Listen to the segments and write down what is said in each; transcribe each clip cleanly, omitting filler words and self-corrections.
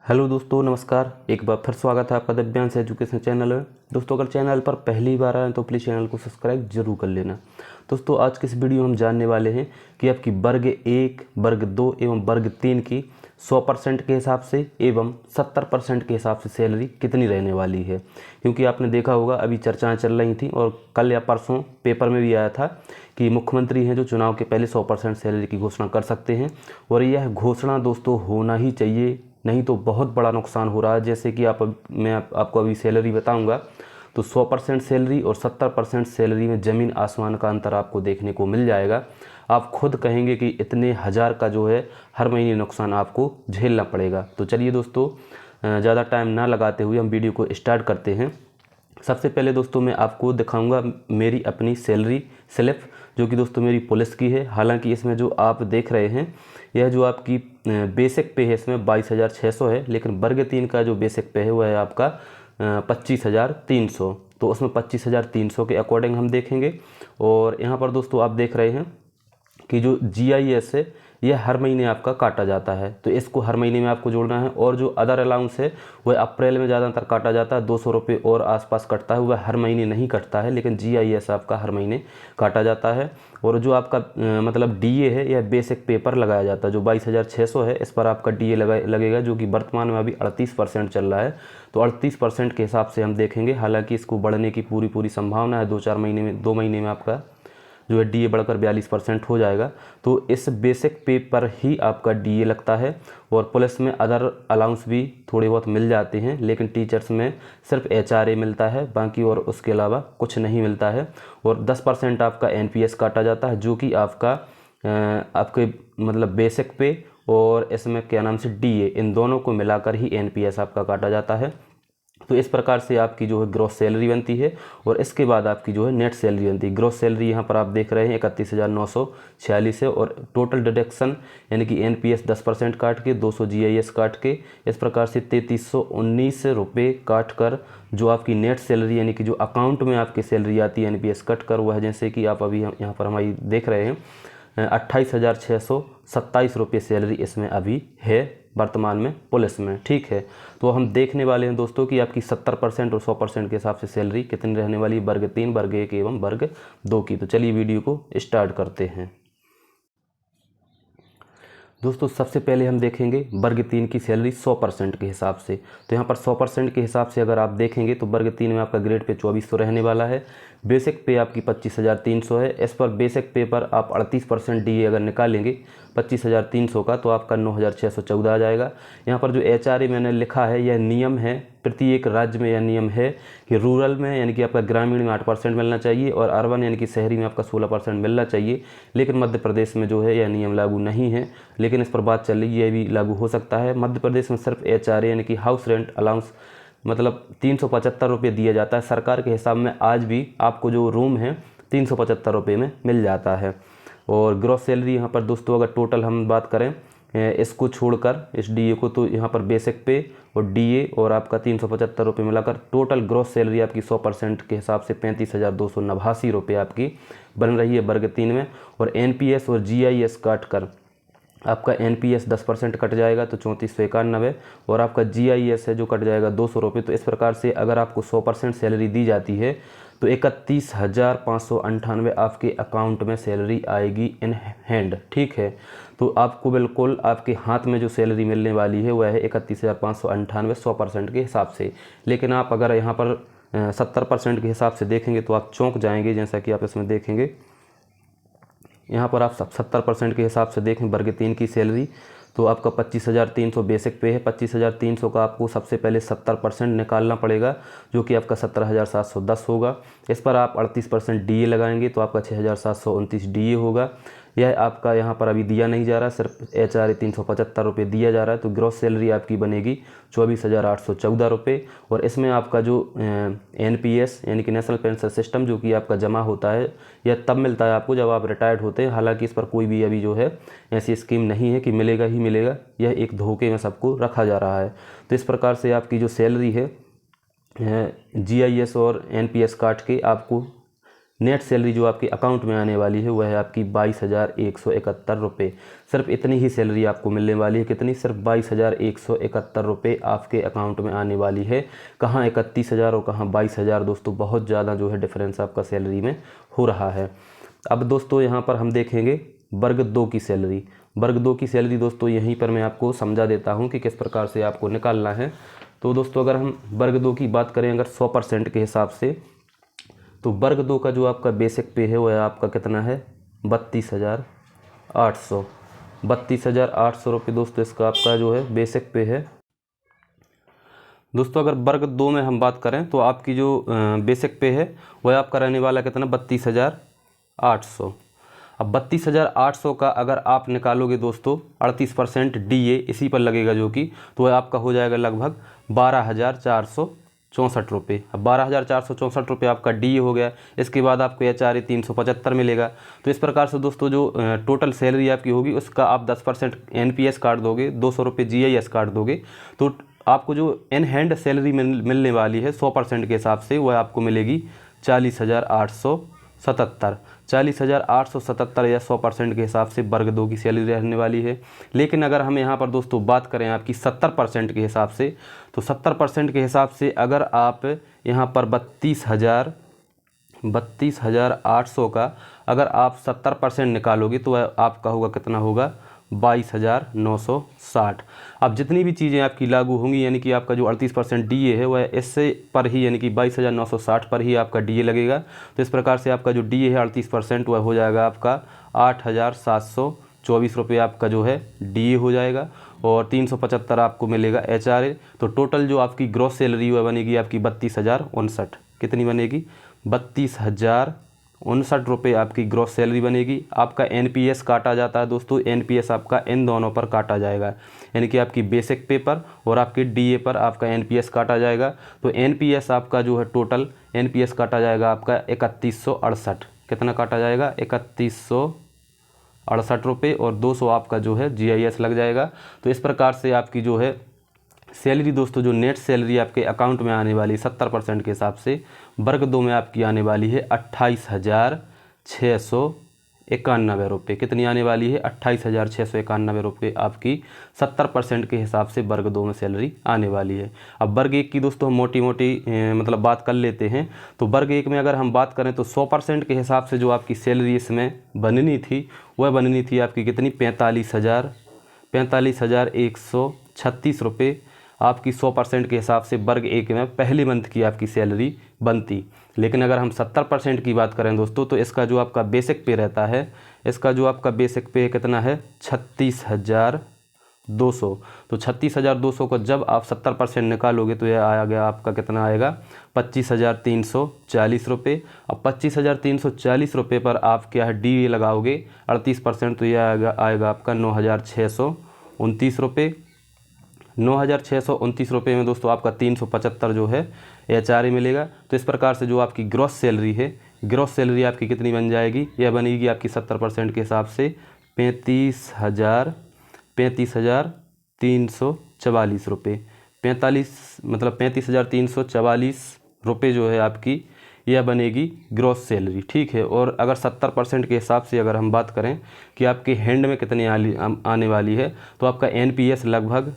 Hello दोस्तों, नमस्कार। एक बार फिर स्वागत है आपका दिव्यांश एजुकेशन चैनल में। दोस्तों, अगर चैनल पर पहली बार आए तो प्लीज़ चैनल को सब्सक्राइब जरूर कर लेना। दोस्तों, आज के इस वीडियो में हम जानने वाले हैं कि आपकी वर्ग 1, वर्ग 2 एवं वर्ग 3 की 100% के हिसाब से एवं 70% के हिसाब से सैलरी कितनी रहने वाली है। क्योंकि आपने देखा होगा, अभी चर्चाएं चल रही थी और कल या परसों पेपर में भी आया था कि मुख्यमंत्री हैं जो चुनाव के पहले 100% सैलरी की घोषणा कर सकते हैं। और यह घोषणा दोस्तों होना ही चाहिए, नहीं तो बहुत बड़ा नुकसान हो रहा है। जैसे कि मैं आपको अभी सैलरी बताऊंगा तो 100% सैलरी और 70% सैलरी में ज़मीन आसमान का अंतर आपको देखने को मिल जाएगा। आप खुद कहेंगे कि इतने हज़ार का जो है हर महीने नुकसान आपको झेलना पड़ेगा। तो चलिए दोस्तों, ज़्यादा टाइम ना लगाते हुए हम वीडियो को स्टार्ट करते हैं। सबसे पहले दोस्तों मैं आपको दिखाऊंगा मेरी अपनी सैलरी स्लिप, जो कि दोस्तों मेरी पुलिस की है। हालांकि इसमें जो आप देख रहे हैं यह जो आपकी बेसिक पे है इसमें 22,600 है, लेकिन वर्ग 3 का जो बेसिक पे है वह है आपका 25,300। तो उसमें 25,300 के अकॉर्डिंग हम देखेंगे। और यहाँ पर दोस्तों आप देख रहे हैं कि जो GIS है यह हर महीने आपका काटा जाता है, तो इसको हर महीने में आपको जोड़ना है। और जो अदर अलाउंस है वह अप्रैल में ज़्यादातर काटा जाता है, 200 रुपये और आसपास कटता है। वह हर महीने नहीं कटता है, लेकिन GIS आपका हर महीने काटा जाता है। और जो आपका मतलब DA है यह बेसिक पेपर लगाया जाता है। जो 22,600 है इस पर आपका DA लगेगा, जो कि वर्तमान में अभी 38% चल रहा है। तो 38% के हिसाब से हम देखेंगे। हालांकि इसको बढ़ने की पूरी संभावना है। 2 महीने में 2 महीने में आपका जो है DA बढ़कर 42% हो जाएगा। तो इस बेसिक पे पर ही आपका DA लगता है। और पुलिस में अदर अलाउंस भी थोड़े बहुत मिल जाते हैं, लेकिन टीचर्स में सिर्फ HRA मिलता है, बाकी और उसके अलावा कुछ नहीं मिलता है। और 10% आपका NPS काटा जाता है, जो कि आपके मतलब बेसिक पे और इसमें क्या नाम से DA, इन दोनों को मिलाकर ही NPS आपका काटा जाता है। तो इस प्रकार से आपकी जो है ग्रॉस सैलरी बनती है। और इसके बाद आपकी जो है नेट सैलरी बनती है। ग्रॉस सैलरी यहाँ पर आप देख रहे हैं 31,946 है। और टोटल डिडक्शन यानी कि NPS 10% काट के, 200 GIS काट के, इस प्रकार से 3319 रुपये काट कर जो आपकी नेट सैलरी यानी कि जो अकाउंट में आपकी सैलरी आती है NPS कट कर, वह जैसे कि आप अभी यहाँ पर हमारी देख रहे हैं 28,627 रुपये सैलरी इसमें अभी है वर्तमान में पुलिस में। ठीक है, तो हम देखने वाले हैं दोस्तों कि आपकी 70% और 100% के हिसाब से सैलरी कितनी रहने वाली वर्ग 3, वर्ग 1 एवं वर्ग 2 की। तो चलिए वीडियो को स्टार्ट करते हैं। दोस्तों, सबसे पहले हम देखेंगे वर्ग 3 की सैलरी 100% के हिसाब से। तो यहाँ पर 100% के हिसाब से अगर आप देखेंगे तो वर्ग 3 में आपका ग्रेड पे 2400 रहने वाला है। बेसिक पे आपकी 25,300 है। इस पर बेसिक पे पर आप 38% DA अगर निकालेंगे 25,300 का, तो आपका 9,614 आ जाएगा। यहाँ पर जो HRA मैंने लिखा है यह नियम है, प्रत्येक राज्य में यह नियम है कि रूरल में यानी कि आपका ग्रामीण में 8% मिलना चाहिए और अर्बन यानी कि शहरी में आपका 16% मिलना चाहिए। लेकिन मध्य प्रदेश में जो है यह नियम लागू नहीं है, लेकिन इस पर बात चल रही है, यह भी लागू हो सकता है। मध्य प्रदेश में सिर्फ HRA यानी कि हाउस रेंट अलाउंस मतलब 375 रुपये दिया जाता है। सरकार के हिसाब में आज भी आपको जो रूम है 375 रुपये में मिल जाता है। और ग्रॉस सैलरी यहाँ पर दोस्तों अगर टोटल हम बात करें इसको छोड़कर इस DA को, तो यहाँ पर बेसिक पे और DA और आपका 375 रुपये मिलाकर टोटल ग्रॉस सैलरी आपकी 100% के हिसाब से 35,289 रुपये आपकी बन रही है वर्ग 3 में। और NPS और GIS काट कर आपका NPS 10% कट जाएगा तो 3491, और आपका GIS है जो कट जाएगा 200 रुपये। तो इस प्रकार से अगर आपको 100% सैलरी दी जाती है तो 31,598 आपके अकाउंट में सैलरी आएगी इन हैंड। ठीक है, तो आपको बिल्कुल आपके हाथ में जो सैलरी मिलने वाली है वह है 31,598 100% के हिसाब से। लेकिन आप अगर यहाँ पर 70% के हिसाब से देखेंगे तो आप चौंक जाएंगे। जैसा कि आप इसमें देखेंगे, यहाँ पर आप 70% के हिसाब से देखें वर्ग 3 की सैलरी, तो आपका 25,300 बेसिक पे है। 25,300 का आपको सबसे पहले 70% निकालना पड़ेगा, जो कि आपका 17,710 होगा। इस पर आप 38% DA लगाएंगे तो आपका 6,729 DA होगा। यह आपका यहाँ पर अभी दिया नहीं जा रहा, सिर्फ HRA 375 रुपये दिया जा रहा है। तो ग्रॉस सैलरी आपकी बनेगी 24,814 रुपये। और इसमें आपका जो NPS यानी कि नेशनल पेंशन सिस्टम जो कि आपका जमा होता है, यह तब मिलता है आपको जब आप रिटायर्ड होते हैं। हालांकि इस पर कोई भी अभी जो है ऐसी स्कीम नहीं है कि मिलेगा ही मिलेगा, यह एक धोखे में सबको रखा जा रहा है। तो इस प्रकार से आपकी जो सैलरी है GIS और NPS काट के आपको नेट सैलरी जो आपके अकाउंट में आने वाली है वह है आपकी 22,171 रुपये। सिर्फ इतनी ही सैलरी आपको मिलने वाली है। कितनी? सिर्फ 22,171 रुपये आपके अकाउंट में आने वाली है। कहाँ 31,000 और कहाँ 22,000 दोस्तों, बहुत ज़्यादा जो है डिफरेंस आपका सैलरी में हो रहा है। अब दोस्तों यहाँ पर हम देखेंगे वर्ग 2 की सैलरी। वर्ग 2 की सैलरी दोस्तों यहीं पर मैं आपको समझा देता हूँ कि किस प्रकार से आपको निकालना है। तो दोस्तों अगर हम वर्ग 2 की बात करें अगर 100% के हिसाब से, तो वर्ग 2 का जो आपका बेसिक पे है वह आपका कितना है? 32,800। 32,800 रुपये दोस्तों इसका आपका जो है बेसिक पे है। दोस्तों अगर वर्ग 2 में हम बात करें तो आपकी जो बेसिक पे है वह आपका रहने वाला कितना? 32,800। अब 32,800 का अगर आप निकालोगे दोस्तों 38% DA इसी पर लगेगा जो कि, तो वह आपका हो जाएगा लगभग 12,464 रुपये। अब 12,464 रुपये आपका DA हो गया। इसके बाद आपको HRA 375 मिलेगा। तो इस प्रकार से दोस्तों जो टोटल सैलरी आपकी होगी उसका आप 10% NPS काट दोगे, 200 रुपये GIS काट दोगे, तो आपको जो इन हैंड सैलरी मिलने वाली है 100% के हिसाब से वह आपको मिलेगी 40,877। 40,877 या 100% के हिसाब से वर्ग 2 की सैलरी रहने वाली है। लेकिन अगर हम यहाँ पर दोस्तों बात करें आपकी 70% के हिसाब से, तो 70% के हिसाब से अगर आप यहाँ पर 32,800 का अगर आप 70% निकालोगे तो आपका होगा कितना होगा? 22,960। अब जितनी भी चीज़ें आपकी लागू होंगी यानी कि आपका जो 38% DA है वह इससे पर ही यानी कि 22,960 पर ही आपका DA लगेगा। तो इस प्रकार से आपका जो DA है 38% वह हो जाएगा आपका 8,724 रुपये आपका जो है DA हो जाएगा, और 375 आपको मिलेगा HRA। तो टोटल जो आपकी ग्रॉस सैलरी वह बनेगी आपकी 32,059। कितनी बनेगी? 32,059 रुपये आपकी ग्रॉस सैलरी बनेगी। आपका NPS काटा जाता है दोस्तों, NPS आपका इन दोनों पर काटा जाएगा, यानी कि आपकी बेसिक पे पर और आपके DA पर आपका NPS काटा जाएगा। तो NPS आपका जो है टोटल NPS काटा जाएगा आपका 3168। कितना काटा जाएगा? 3168 रुपये, और 200 आपका जो है GIS लग जाएगा। तो इस प्रकार से आपकी जो है सैलरी दोस्तों, जो नेट सैलरी आपके अकाउंट में आने वाली 70% के हिसाब से वर्ग 2 में आपकी आने वाली है 28,691 रुपये। कितनी आने वाली है? 28,691 रुपये आपकी 70% के हिसाब से वर्ग 2 में सैलरी आने वाली है। अब वर्ग 1 की दोस्तों हम मोटी मोटी मतलब बात कर लेते हैं। तो वर्ग 1 में अगर हम बात करें तो 100% के हिसाब से जो आपकी सैलरी इसमें बननी थी वह बननी थी आपकी कितनी? 45,136 रुपये आपकी 100% के हिसाब से वर्ग 1 में पहले मंथ की आपकी सैलरी बनती। लेकिन अगर हम 70% की बात करें दोस्तों तो इसका जो आपका बेसिक पे रहता है, इसका जो आपका बेसिक पे कितना है? 36,200। तो 36,200 को जब आप 70% निकालोगे तो यह आ गया आपका कितना आएगा? 25,340 रुपये। अब 25,340 रुपये पर आप क्या है DA लगाओगे 38%, तो यह आएगा आपका 9,629 रुपये। 9,629 रुपये में दोस्तों आपका 375 जो है HRA मिलेगा। तो इस प्रकार से जो आपकी ग्रॉस सैलरी है, ग्रॉस सैलरी आपकी कितनी बन जाएगी? यह बनेगी आपकी 70% के हिसाब से 35,344 रुपये। 35,344 रुपये जो है आपकी यह बनेगी ग्रॉस सैलरी, ठीक है। और अगर 70% के हिसाब से अगर हम बात करें कि आपके हैंड में कितनी आने वाली है, तो आपका NPS लगभग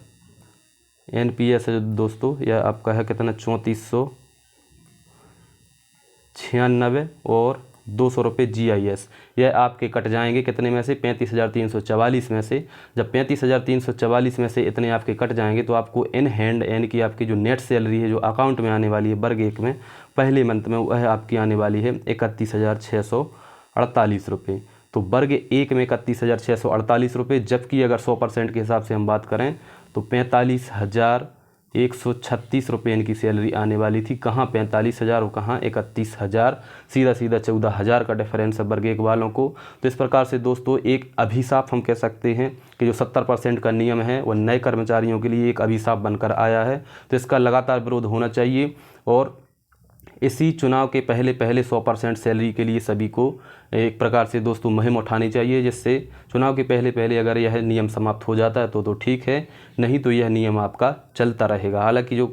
NPS है दोस्तों यह आपका है कितना? 3496 और 200 रुपये GIS, यह आपके कट जाएंगे कितने में से? 35,344 में से। जब 35,344 में से इतने आपके कट जाएंगे तो आपको इन हैंड यानी कि आपकी जो नेट सैलरी है जो अकाउंट में आने वाली है वर्ग 1 में पहले मंथ में वह आपकी आने वाली है 31,648 रुपये। तो वर्ग 1 में 31,648 रुपये, जबकि अगर 100% के हिसाब से हम बात करें तो 45,136 रुपये इनकी सैलरी आने वाली थी। कहाँ 45,000 और कहाँ 31,000, सीधा सीधा 14,000 का डिफरेंस है वर्ग 1 वालों को। तो इस प्रकार से दोस्तों एक अभिशाप हम कह सकते हैं कि जो 70% का नियम है वह नए कर्मचारियों के लिए एक अभिशाप बनकर आया है। तो इसका लगातार विरोध होना चाहिए, और इसी चुनाव के पहले 100% सैलरी के लिए सभी को एक प्रकार से दोस्तों मुहिम उठानी चाहिए, जिससे चुनाव के पहले अगर यह नियम समाप्त हो जाता है तो ठीक है, नहीं तो यह नियम आपका चलता रहेगा। हालांकि जो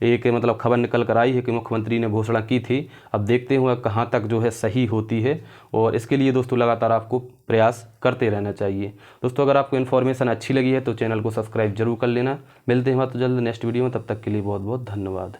एक मतलब खबर निकल कर आई है कि मुख्यमंत्री ने घोषणा की थी। अब देखते हैं कहाँ तक जो है सही होती है, और इसके लिए दोस्तों लगातार आपको प्रयास करते रहना चाहिए। दोस्तों अगर आपको इन्फॉर्मेशन अच्छी लगी है तो चैनल को सब्सक्राइब जरूर कर लेना। मिलते हैं तो जल्द नेक्स्ट वीडियो में, तब तक के लिए बहुत बहुत धन्यवाद।